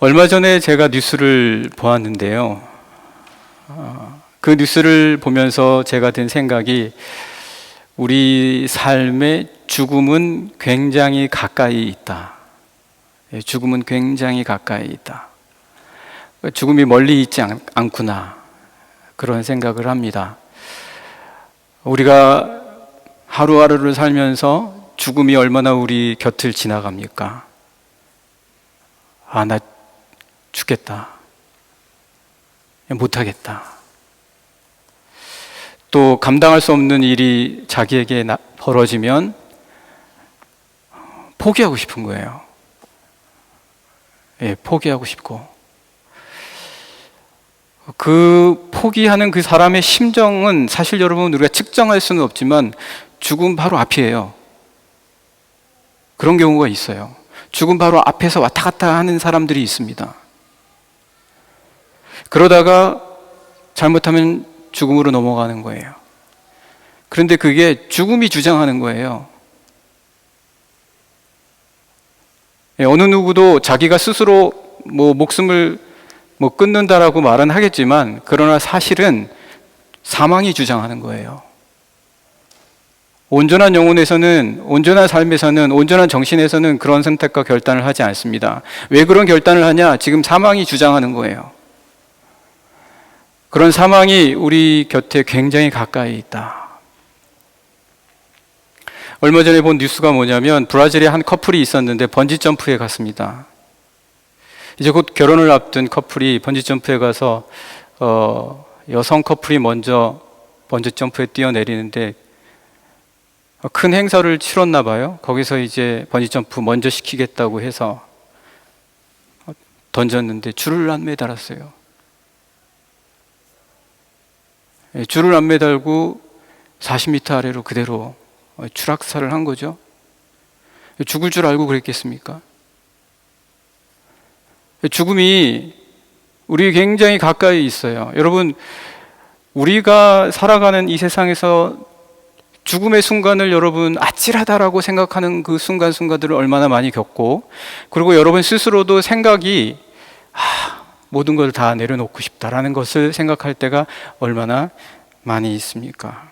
얼마 전에 제가 뉴스를 보았는데요. 그 뉴스를 보면서 제가 든 생각이 우리 삶의 죽음은 굉장히 가까이 있다. 죽음은 굉장히 가까이 있다. 죽음이 멀리 있지 않구나. 그런 생각을 합니다. 우리가 하루하루를 살면서 죽음이 얼마나 우리 곁을 지나갑니까? 나 죽겠다. 못하겠다. 또 감당할 수 없는 일이 자기에게 벌어지면 포기하고 싶은 거예요. 포기하고 싶고. 그 포기하는 그 사람의 심정은 사실 여러분 우리가 측정할 수는 없지만 죽음 바로 앞이에요. 그런 경우가 있어요. 죽음 바로 앞에서 왔다 갔다 하는 사람들이 있습니다. 그러다가 잘못하면 죽음으로 넘어가는 거예요. 그런데 그게 죽음이 주장하는 거예요. 어느 누구도 자기가 스스로 목숨을 끊는다라고 말은 하겠지만, 그러나 사실은 사망이 주장하는 거예요. 온전한 영혼에서는, 온전한 삶에서는, 온전한 정신에서는 그런 선택과 결단을 하지 않습니다. 왜 그런 결단을 하냐? 지금 사망이 주장하는 거예요. 그런 사망이 우리 곁에 굉장히 가까이 있다. 얼마 전에 본 뉴스가 뭐냐면 브라질에 한 커플이 있었는데 번지점프에 갔습니다. 이제 곧 결혼을 앞둔 커플이 번지점프에 가서 여성 커플이 먼저 번지점프에 뛰어내리는데 큰 행사를 치렀나 봐요. 거기서 이제 번지점프 먼저 시키겠다고 해서 던졌는데 줄을 안 매달았어요. 줄을 안 매달고 40m 아래로 그대로 추락사를 한 거죠. 죽을 줄 알고 그랬겠습니까? 죽음이 우리 굉장히 가까이 있어요. 여러분, 우리가 살아가는 이 세상에서 죽음의 순간을 여러분 아찔하다라고 생각하는 그 순간순간들을 얼마나 많이 겪고, 그리고 여러분 스스로도 생각이 모든 걸 다 내려놓고 싶다라는 것을 생각할 때가 얼마나 많이 있습니까?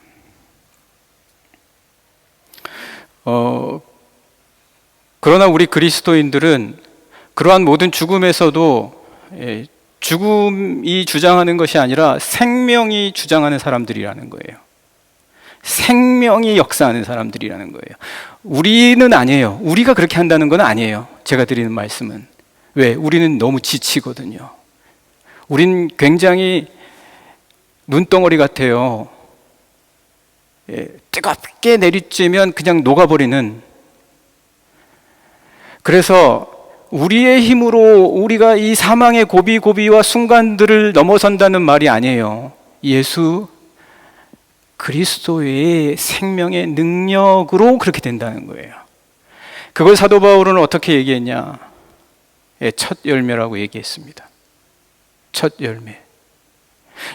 그러나 우리 그리스도인들은 그러한 모든 죽음에서도 죽음이 주장하는 것이 아니라 생명이 주장하는 사람들이라는 거예요. 생명이 역사하는 사람들이라는 거예요. 우리는 아니에요. 우리가 그렇게 한다는 건 아니에요. 제가 드리는 말씀은. 왜? 우리는 너무 지치거든요. 우린 굉장히 눈덩어리 같아요. 뜨겁게 내리쬐면 그냥 녹아버리는. 그래서 우리의 힘으로 우리가 이 사망의 고비고비와 순간들을 넘어선다는 말이 아니에요. 예수 그리스도의 생명의 능력으로 그렇게 된다는 거예요. 그걸 사도 바울은 어떻게 얘기했냐? 첫 열매라고 얘기했습니다. 첫 열매.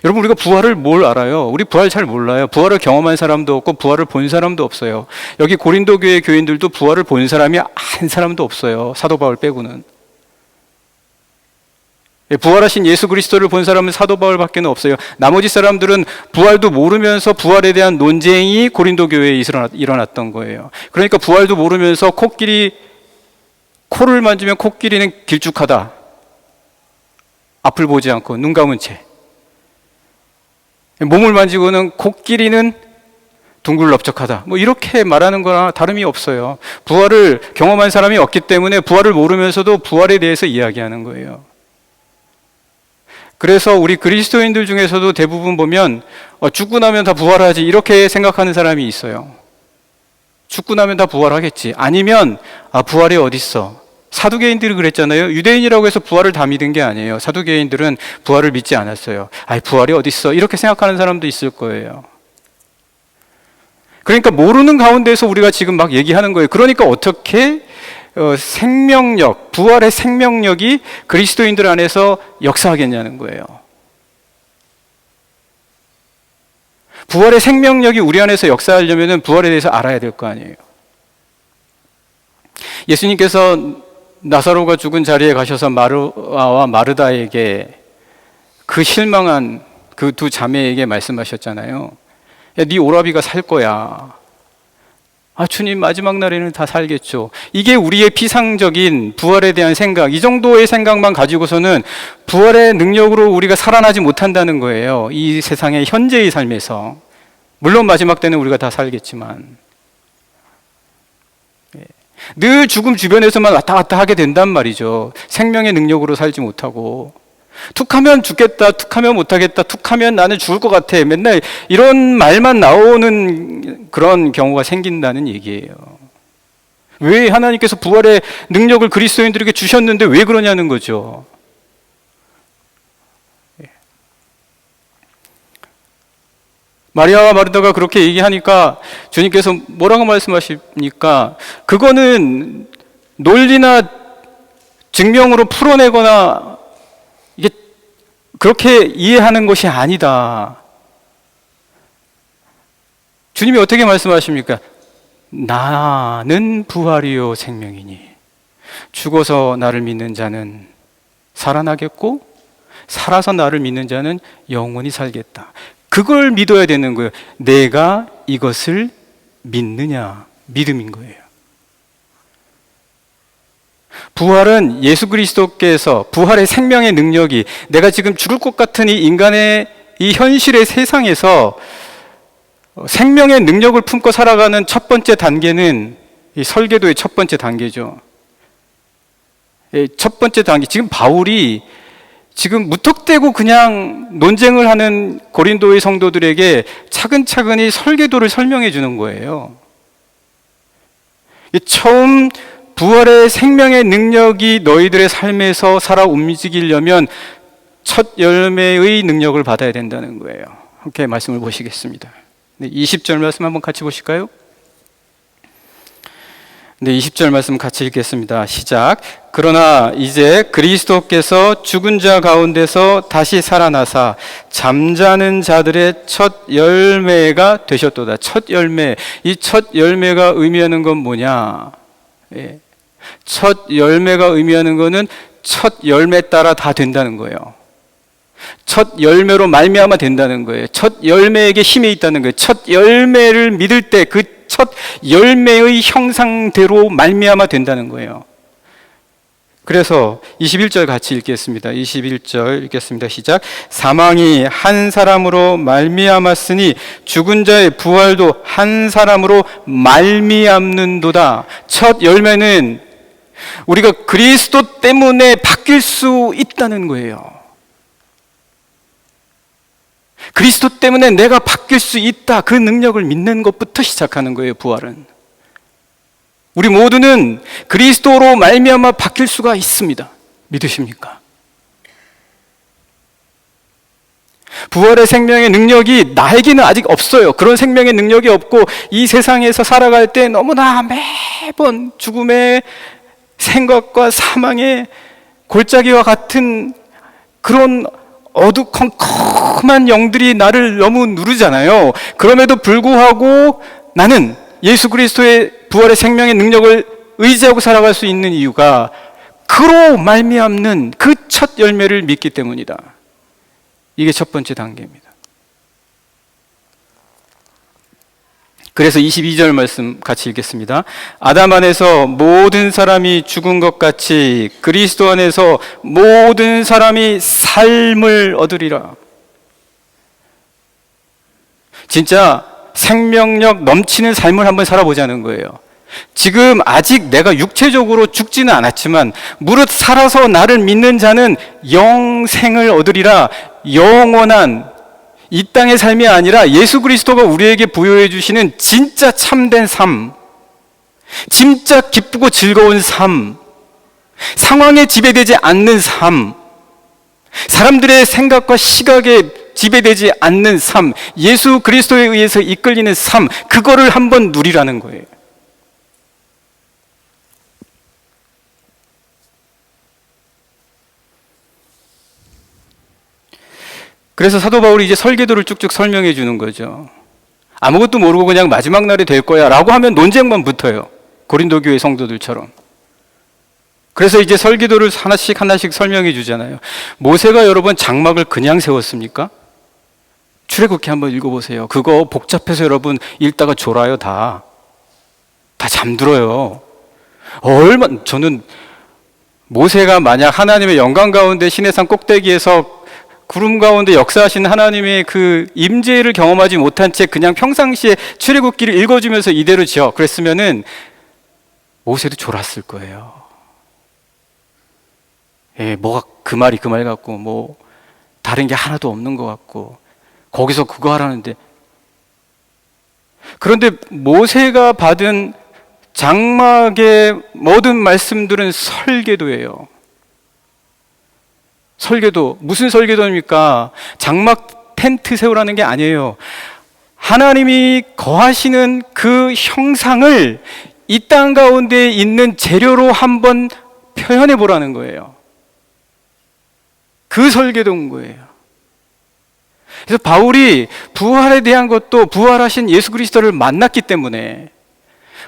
여러분, 우리가 부활을 뭘 알아요? 우리 부활 잘 몰라요. 부활을 경험한 사람도 없고 부활을 본 사람도 없어요. 여기 고린도 교회 교인들도 부활을 본 사람이 한 사람도 없어요. 사도 바울 빼고는. 부활하신 예수 그리스도를 본 사람은 사도 바울밖에 없어요. 나머지 사람들은 부활도 모르면서 부활에 대한 논쟁이 고린도 교회에 일어났던 거예요. 그러니까 부활도 모르면서 코를 만지면 코끼리는 길쭉하다. 앞을 보지 않고 눈 감은 채. 몸을 만지고는 코끼리는 둥글럽적하다. 이렇게 말하는 거나 다름이 없어요. 부활을 경험한 사람이 없기 때문에 부활을 모르면서도 부활에 대해서 이야기하는 거예요. 그래서 우리 그리스도인들 중에서도 대부분 보면 죽고 나면 다 부활하지 이렇게 생각하는 사람이 있어요. 죽고 나면 다 부활하겠지. 아니면 부활이 어딨어. 사두개인들이 그랬잖아요. 유대인이라고 해서 부활을 다 믿은 게 아니에요. 사두개인들은 부활을 믿지 않았어요. 부활이 어딨어. 이렇게 생각하는 사람도 있을 거예요. 그러니까 모르는 가운데서 우리가 지금 막 얘기하는 거예요. 그러니까 어떻게 생명력, 부활의 생명력이 그리스도인들 안에서 역사하겠냐는 거예요. 부활의 생명력이 우리 안에서 역사하려면 부활에 대해서 알아야 될 거 아니에요. 예수님께서 나사로가 죽은 자리에 가셔서 마르아와 마르다에게 그 실망한 그 두 자매에게 말씀하셨잖아요. 야, 네 오라비가 살 거야. 아, 주님 마지막 날에는 다 살겠죠. 이게 우리의 피상적인 부활에 대한 생각, 이 정도의 생각만 가지고서는 부활의 능력으로 우리가 살아나지 못한다는 거예요. 이 세상의 현재의 삶에서. 물론 마지막 때는 우리가 다 살겠지만 늘 죽음 주변에서만 왔다 갔다 하게 된단 말이죠. 생명의 능력으로 살지 못하고, 툭하면 죽겠다, 툭하면 못하겠다, 툭하면 나는 죽을 것 같아, 맨날 이런 말만 나오는 그런 경우가 생긴다는 얘기예요. 왜 하나님께서 부활의 능력을 그리스도인들에게 주셨는데 왜 그러냐는 거죠. 마리아와 마르다가 그렇게 얘기하니까 주님께서 뭐라고 말씀하십니까? 그거는 논리나 증명으로 풀어내거나 이게 그렇게 이해하는 것이 아니다. 주님이 어떻게 말씀하십니까? 나는 부활이요 생명이니 죽어서 나를 믿는 자는 살아나겠고 살아서 나를 믿는 자는 영원히 살겠다. 그걸 믿어야 되는 거예요. 내가 이것을 믿느냐, 믿음인 거예요. 부활은 예수 그리스도께서 부활의 생명의 능력이 내가 지금 죽을 것 같은 이 인간의 이 현실의 세상에서 생명의 능력을 품고 살아가는 첫 번째 단계는 이 설계도의 첫 번째 단계죠. 첫 번째 단계, 지금 바울이 지금 무턱대고 그냥 논쟁을 하는 고린도의 성도들에게 차근차근히 설계도를 설명해 주는 거예요. 처음 부활의 생명의 능력이 너희들의 삶에서 살아 움직이려면 첫 열매의 능력을 받아야 된다는 거예요. 함께 말씀을 보시겠습니다. 20절 말씀 한번 같이 보실까요? 네, 20절 말씀 같이 읽겠습니다. 시작. 그러나 이제 그리스도께서 죽은 자 가운데서 다시 살아나사 잠자는 자들의 첫 열매가 되셨도다. 첫 열매. 이 첫 열매가 의미하는 건 뭐냐? 예. 첫 열매가 의미하는 거는 첫 열매 따라 다 된다는 거예요. 첫 열매로 말미암아 된다는 거예요. 첫 열매에게 힘이 있다는 거예요. 첫 열매를 믿을 때 그 첫 열매의 형상대로 말미암아 된다는 거예요. 그래서 21절 같이 읽겠습니다. 21절 읽겠습니다. 시작. 사망이 한 사람으로 말미암았으니 죽은 자의 부활도 한 사람으로 말미암는도다. 첫 열매는 우리가 그리스도 때문에 바뀔 수 있다는 거예요. 그리스도 때문에 내가 바뀔 수 있다. 그 능력을 믿는 것부터 시작하는 거예요, 부활은. 우리 모두는 그리스도로 말미암아 바뀔 수가 있습니다. 믿으십니까? 부활의 생명의 능력이 나에게는 아직 없어요. 그런 생명의 능력이 없고 이 세상에서 살아갈 때 너무나 매번 죽음의 생각과 사망의 골짜기와 같은 그런 어두컴컴한 영들이 나를 너무 누르잖아요. 그럼에도 불구하고 나는 예수 그리스도의 부활의 생명의 능력을 의지하고 살아갈 수 있는 이유가 그로 말미암는 그 첫 열매를 믿기 때문이다. 이게 첫 번째 단계입니다. 그래서 22절 말씀 같이 읽겠습니다. 아담 안에서 모든 사람이 죽은 것 같이 그리스도 안에서 모든 사람이 삶을 얻으리라. 진짜 생명력 넘치는 삶을 한번 살아보자는 거예요. 지금 아직 내가 육체적으로 죽지는 않았지만 무릇 살아서 나를 믿는 자는 영생을 얻으리라. 영원한 이 땅의 삶이 아니라 예수 그리스도가 우리에게 부여해 주시는 진짜 참된 삶, 진짜 기쁘고 즐거운 삶, 상황에 지배되지 않는 삶, 사람들의 생각과 시각에 지배되지 않는 삶, 예수 그리스도에 의해서 이끌리는 삶, 그거를 한번 누리라는 거예요. 그래서 사도 바울이 이제 설계도를 쭉쭉 설명해 주는 거죠. 아무것도 모르고 그냥 마지막 날이 될 거야 라고 하면 논쟁만 붙어요. 고린도 교회 성도들처럼. 그래서 이제 설기도를 하나씩 하나씩 설명해 주잖아요. 모세가 여러분 장막을 그냥 세웠습니까? 출애굽기 한번 읽어보세요. 그거 복잡해서 여러분 읽다가 졸아요. 다 잠들어요. 저는 모세가 만약 하나님의 영광 가운데 시내산 꼭대기에서 구름 가운데 역사하신 하나님의 그 임재를 경험하지 못한 채 그냥 평상시에 출애굽기를 읽어주면서 이대로 지어 그랬으면은 모세도 졸았을 거예요. 예, 뭐가 그 말이 그 말 같고 뭐 다른 게 하나도 없는 것 같고 거기서 그거 하라는데, 그런데 모세가 받은 장막의 모든 말씀들은 설계도예요. 설계도. 무슨 설계도입니까? 장막 텐트 세우라는 게 아니에요. 하나님이 거하시는 그 형상을 이 땅 가운데 있는 재료로 한번 표현해 보라는 거예요. 그 설계도인 거예요. 그래서 바울이 부활에 대한 것도 부활하신 예수 그리스도를 만났기 때문에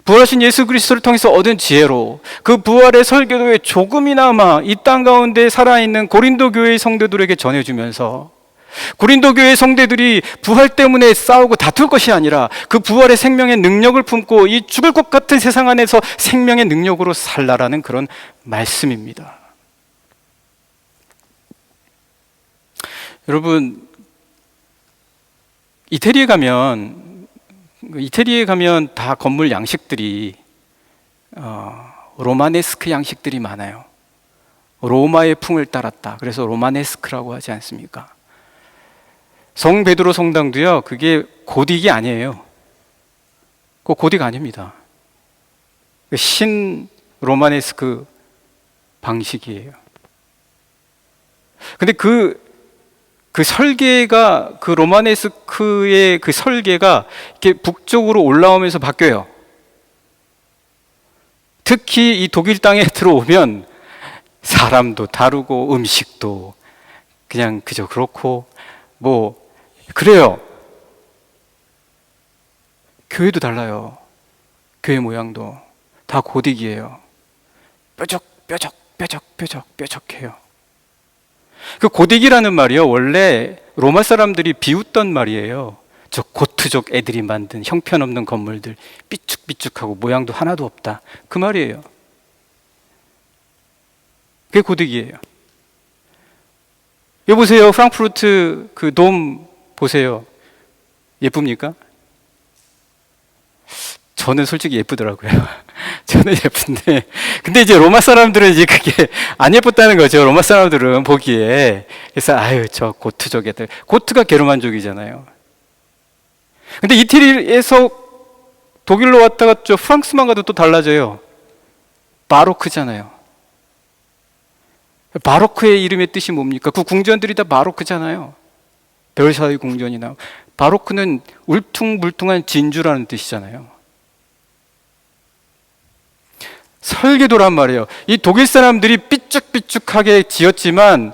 부활하신 예수 그리스도를 통해서 얻은 지혜로 그 부활의 설교도에 조금이나마 이 땅 가운데 살아있는 고린도 교회의 성도들에게 전해주면서 고린도 교회의 성도들이 부활 때문에 싸우고 다툴 것이 아니라 그 부활의 생명의 능력을 품고 이 죽을 것 같은 세상 안에서 생명의 능력으로 살라라는 그런 말씀입니다. 여러분, 이태리에 가면 다 건물 양식들이 로마네스크 양식들이 많아요. 로마의 풍을 따랐다. 그래서 로마네스크라고 하지 않습니까? 성 베드로 성당도요, 그게 고딕이 아니에요. 그거 고딕 아닙니다. 신 로마네스크 방식이에요. 근데 그 설계가, 그 로마네스크의 그 설계가 이렇게 북쪽으로 올라오면서 바뀌어요. 특히 이 독일 땅에 들어오면 사람도 다르고 음식도 그냥 그저 그렇고 뭐 그래요. 교회도 달라요. 교회 모양도 다 고딕이에요. 뾰족해요. 그 고딕이라는 말이요, 원래 로마 사람들이 비웃던 말이에요. 저 고트족 애들이 만든 형편없는 건물들, 삐쭉삐쭉하고 모양도 하나도 없다, 그 말이에요. 그게 고딕이에요. 여보세요, 프랑크푸르트 그 돔 보세요. 예쁩니까? 저는 솔직히 예쁘더라고요. 저는 예쁜데, 근데 이제 로마 사람들은 이제 그게 안 예뻤다는 거죠. 로마 사람들은 보기에. 그래서 저 고트족 애들, 고트가 게르만족이잖아요. 근데 이태리에서 독일로 왔다가 저 프랑스만 가도 또 달라져요. 바로크잖아요. 바로크의 이름의 뜻이 뭡니까? 그 궁전들이 다 바로크잖아요. 벨사이 궁전이나. 바로크는 울퉁불퉁한 진주라는 뜻이잖아요. 설계도란 말이에요. 이 독일 사람들이 삐쭉삐쭉하게 지었지만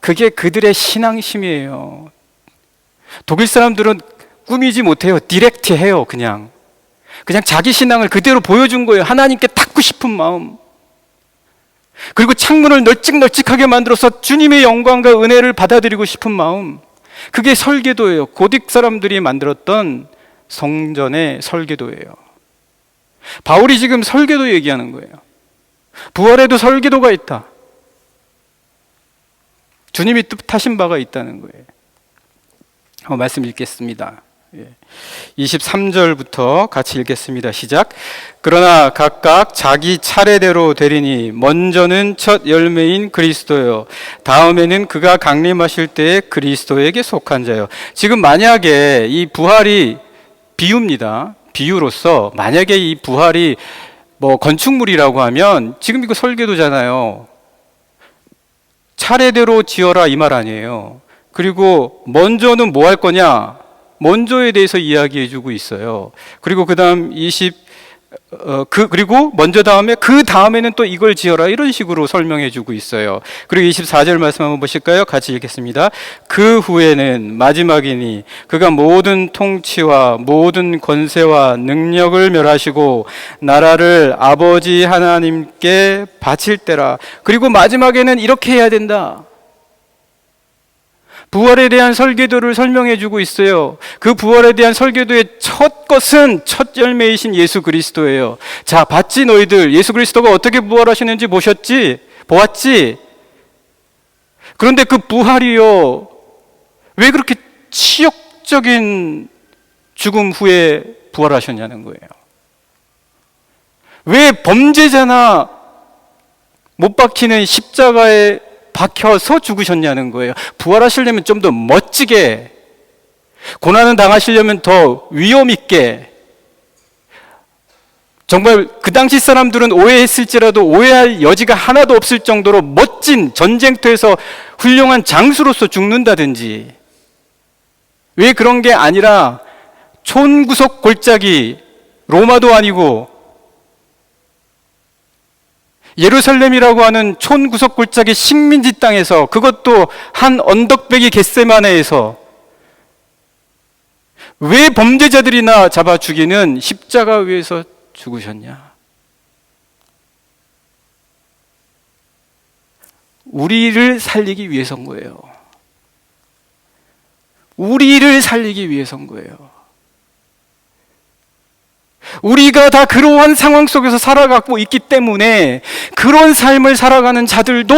그게 그들의 신앙심이에요. 독일 사람들은 꾸미지 못해요. 디렉트해요. 그냥 자기 신앙을 그대로 보여준 거예요. 하나님께 닿고 싶은 마음. 그리고 창문을 널찍널찍하게 만들어서 주님의 영광과 은혜를 받아들이고 싶은 마음. 그게 설계도예요. 고딕 사람들이 만들었던 성전의 설계도예요. 바울이 지금 설계도 얘기하는 거예요. 부활에도 설계도가 있다. 주님이 뜻하신 바가 있다는 거예요. 말씀 읽겠습니다. 23절부터 같이 읽겠습니다. 시작. 그러나 각각 자기 차례대로 되리니 먼저는 첫 열매인 그리스도요, 다음에는 그가 강림하실 때에 그리스도에게 속한 자요. 지금 만약에 이 부활이 비유입니다. 비유로서 만약에 이 부활이 뭐 건축물이라고 하면 지금 이거 설계도잖아요. 차례대로 지어라 이 말 아니에요. 그리고 먼저는 뭐 할 거냐? 먼저에 대해서 이야기해 주고 있어요. 그리고 그 다음 그리고 먼저 다음에 그 다음에는 또 이걸 지어라, 이런 식으로 설명해 주고 있어요. 그리고 24절 말씀 한번 보실까요? 같이 읽겠습니다. 그 후에는 마지막이니 그가 모든 통치와 모든 권세와 능력을 멸하시고 나라를 아버지 하나님께 바칠 때라. 그리고 마지막에는 이렇게 해야 된다. 부활에 대한 설계도를 설명해 주고 있어요. 그 부활에 대한 설계도의 첫 것은 첫 열매이신 예수 그리스도예요. 자, 봤지 너희들? 예수 그리스도가 어떻게 부활하시는지 보았지? 그런데 그 부활이요, 왜 그렇게 치욕적인 죽음 후에 부활하셨냐는 거예요. 왜 범죄자나 못 박히는 십자가에 박혀서 죽으셨냐는 거예요. 부활하시려면 좀 더 멋지게, 고난을 당하시려면 더 위험 있게, 정말 그 당시 사람들은 오해했을지라도 오해할 여지가 하나도 없을 정도로 멋진 전쟁터에서 훌륭한 장수로서 죽는다든지, 왜 그런 게 아니라 촌구석 골짜기, 로마도 아니고 예루살렘이라고 하는 촌구석 골짜기 식민지 땅에서, 그것도 한 언덕배기 겟세마네에서 왜 범죄자들이나 잡아 죽이는 십자가 위에서 죽으셨냐? 우리를 살리기 위해서인 거예요. 우리를 살리기 위해서인 거예요. 우리가 다 그러한 상황 속에서 살아가고 있기 때문에 그런 삶을 살아가는 자들도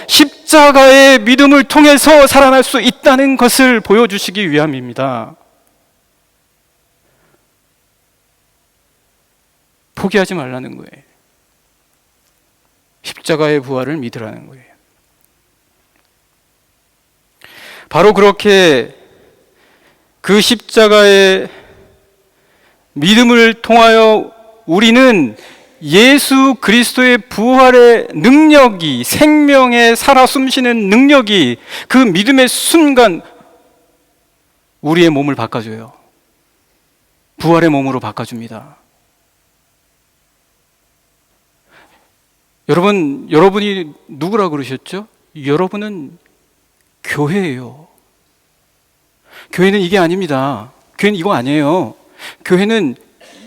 십자가의 믿음을 통해서 살아날 수 있다는 것을 보여주시기 위함입니다. 포기하지 말라는 거예요. 십자가의 부활을 믿으라는 거예요. 바로 그렇게 그 십자가의 믿음을 통하여 우리는 예수 그리스도의 부활의 능력이, 생명의 살아 숨쉬는 능력이 그 믿음의 순간 우리의 몸을 바꿔줘요. 부활의 몸으로 바꿔줍니다. 여러분이 누구라고 그러셨죠? 여러분은 교회예요. 교회는 이게 아닙니다. 교회는 이거 아니에요. 교회는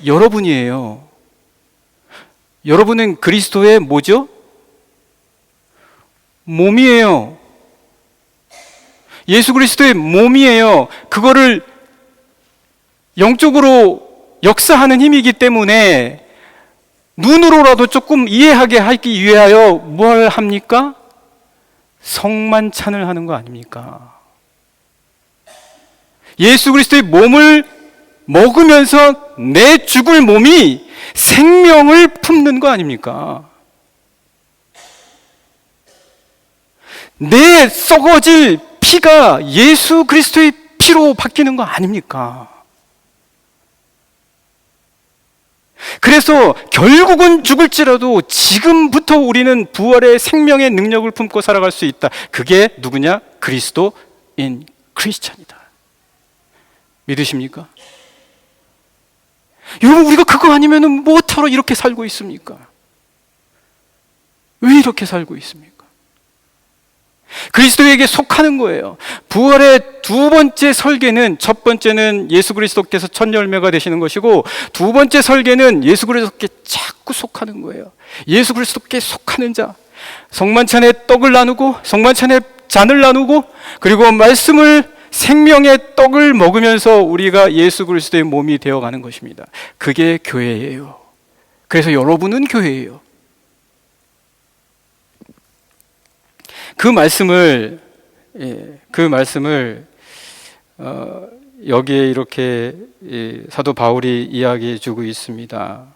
여러분이에요. 여러분은 그리스도의 뭐죠? 몸이에요. 예수 그리스도의 몸이에요. 그거를 영적으로 역사하는 힘이기 때문에 눈으로라도 조금 이해하게 하기 위하여 뭘 합니까? 성만찬을 하는 거 아닙니까? 예수 그리스도의 몸을 먹으면서 내 죽을 몸이 생명을 품는 거 아닙니까? 내 썩어질 피가 예수 그리스도의 피로 바뀌는 거 아닙니까? 그래서 결국은 죽을지라도 지금부터 우리는 부활의 생명의 능력을 품고 살아갈 수 있다. 그게 누구냐? 그리스도인 크리스찬이다. 믿으십니까? 여러분, 우리가 그거 아니면 뭐하러 이렇게 살고 있습니까? 왜 이렇게 살고 있습니까? 그리스도에게 속하는 거예요. 부활의 두 번째 설계는, 첫 번째는 예수 그리스도께서 첫 열매가 되시는 것이고, 두 번째 설계는 예수 그리스도께 자꾸 속하는 거예요. 예수 그리스도께 속하는 자, 성만찬의 떡을 나누고 성만찬의 잔을 나누고, 그리고 말씀을, 생명의 떡을 먹으면서 우리가 예수 그리스도의 몸이 되어가는 것입니다. 그게 교회예요. 그래서 여러분은 교회예요. 그 말씀을 여기에 이렇게 사도 바울이 이야기해 주고 있습니다.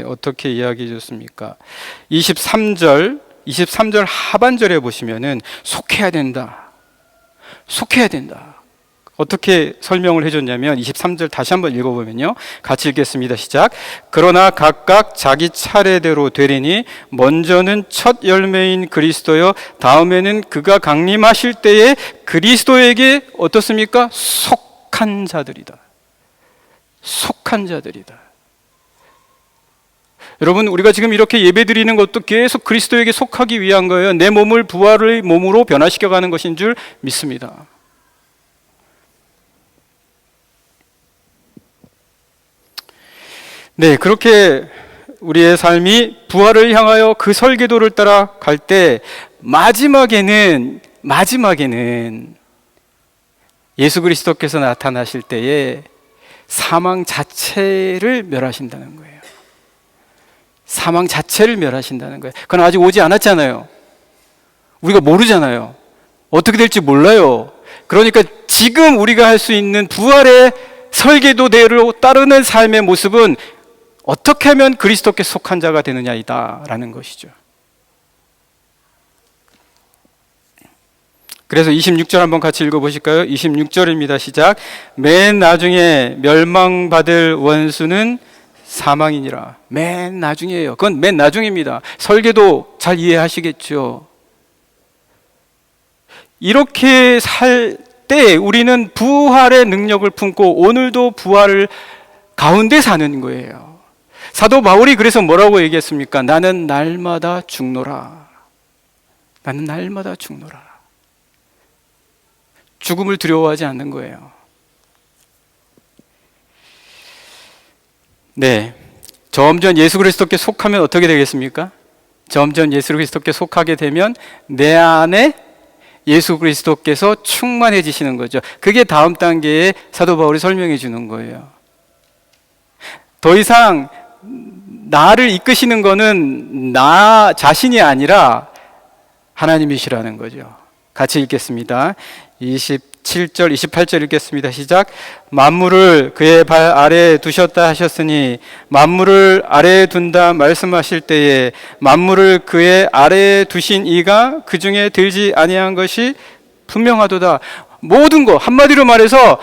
어떻게 이야기해 줬습니까? 23절 하반절에 보시면은 속해야 된다. 어떻게 설명을 해줬냐면 23절 다시 한번 읽어보면요, 같이 읽겠습니다. 시작. 그러나 각각 자기 차례대로 되리니 먼저는 첫 열매인 그리스도요, 다음에는 그가 강림하실 때에 그리스도에게 어떻습니까? 속한 자들이다. 여러분, 우리가 지금 이렇게 예배드리는 것도 계속 그리스도에게 속하기 위한 거예요. 내 몸을 부활의 몸으로 변화시켜가는 것인 줄 믿습니다. 네, 그렇게 우리의 삶이 부활을 향하여 그 설계도를 따라 갈 때 마지막에는 예수 그리스도께서 나타나실 때에 사망 자체를 멸하신다는 거예요. 사망 자체를 멸하신다는 거예요. 그건 아직 오지 않았잖아요. 우리가 모르잖아요. 어떻게 될지 몰라요. 그러니까 지금 우리가 할 수 있는 부활의 설계도대로 따르는 삶의 모습은 어떻게 하면 그리스도께 속한 자가 되느냐이다라는 것이죠. 그래서 26절 한번 같이 읽어보실까요? 26절입니다. 시작. 맨 나중에 멸망받을 원수는 사망이니라. 맨 나중이에요. 그건 맨 나중입니다. 설계도 잘 이해하시겠죠? 이렇게 살 때 우리는 부활의 능력을 품고 오늘도 부활을 가운데 사는 거예요. 사도 바울이 그래서 뭐라고 얘기했습니까? 나는 날마다 죽노라. 나는 날마다 죽노라. 죽음을 두려워하지 않는 거예요. 네, 점점 예수 그리스도께 속하면 어떻게 되겠습니까? 점점 예수 그리스도께 속하게 되면 내 안에 예수 그리스도께서 충만해지시는 거죠. 그게 다음 단계에 사도 바울이 설명해 주는 거예요. 더 이상 나를 이끄시는 거는 나 자신이 아니라 하나님이시라는 거죠. 같이 읽겠습니다. 27절, 28절 읽겠습니다. 시작. 만물을 그의 발 아래에 두셨다 하셨으니 만물을 아래에 둔다 말씀하실 때에 만물을 그의 아래에 두신 이가 그 중에 들지 아니한 것이 분명하도다. 모든 것, 한마디로 말해서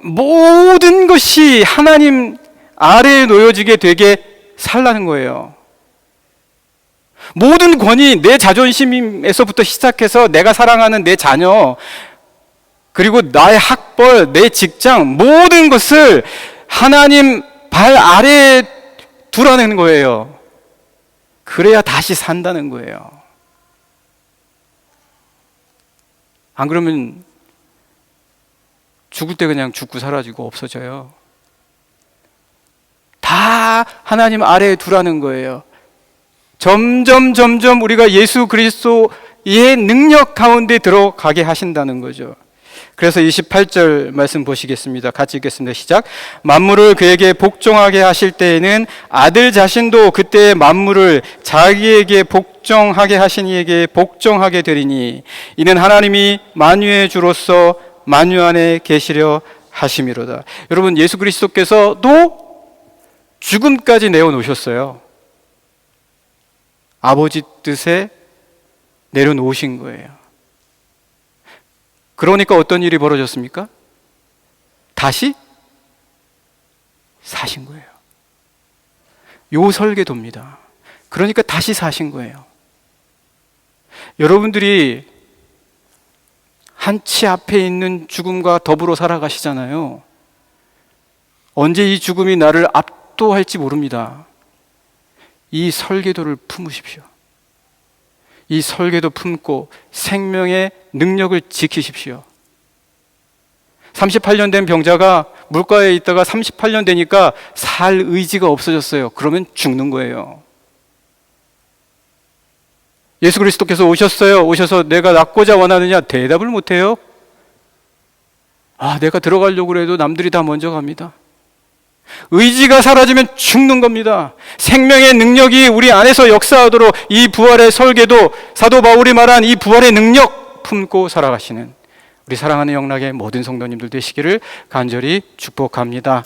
모든 것이 하나님 아래에 놓여지게 되게 살라는 거예요. 모든 권위, 내 자존심에서부터 시작해서 내가 사랑하는 내 자녀, 그리고 나의 학벌, 내 직장, 모든 것을 하나님 발 아래에 두라는 거예요. 그래야 다시 산다는 거예요. 안 그러면 죽을 때 그냥 죽고 사라지고 없어져요. 다 하나님 아래에 두라는 거예요. 점점 우리가 예수 그리스도의 능력 가운데 들어가게 하신다는 거죠. 그래서 28절 말씀 보시겠습니다. 같이 읽겠습니다. 시작. 만물을 그에게 복종하게 하실 때에는 아들 자신도 그때의 만물을 자기에게 복종하게 하신 이에게 복종하게 되리니 이는 하나님이 만유의 주로서 만유 안에 계시려 하심이로다. 여러분, 예수 그리스도께서도 죽음까지 내어놓으셨어요. 아버지 뜻에 내려놓으신 거예요. 그러니까 어떤 일이 벌어졌습니까? 다시 사신 거예요. 요 설계도입니다. 그러니까 다시 사신 거예요. 여러분들이 한치 앞에 있는 죽음과 더불어 살아가시잖아요. 언제 이 죽음이 나를 압도할지 모릅니다. 이 설계도를 품으십시오. 이 설계도 품고 생명의 능력을 지키십시오. 38년 된 병자가 물가에 있다가 38년 되니까 살 의지가 없어졌어요. 그러면 죽는 거예요. 예수 그리스도께서 오셨어요. 오셔서 내가 낫고자 원하느냐? 대답을 못해요. 내가 들어가려고 해도 남들이 다 먼저 갑니다. 의지가 사라지면 죽는 겁니다. 생명의 능력이 우리 안에서 역사하도록 이 부활의 설계도, 사도 바울이 말한 이 부활의 능력 품고 살아가시는 우리 사랑하는 영락의 모든 성도님들 되시기를 간절히 축복합니다.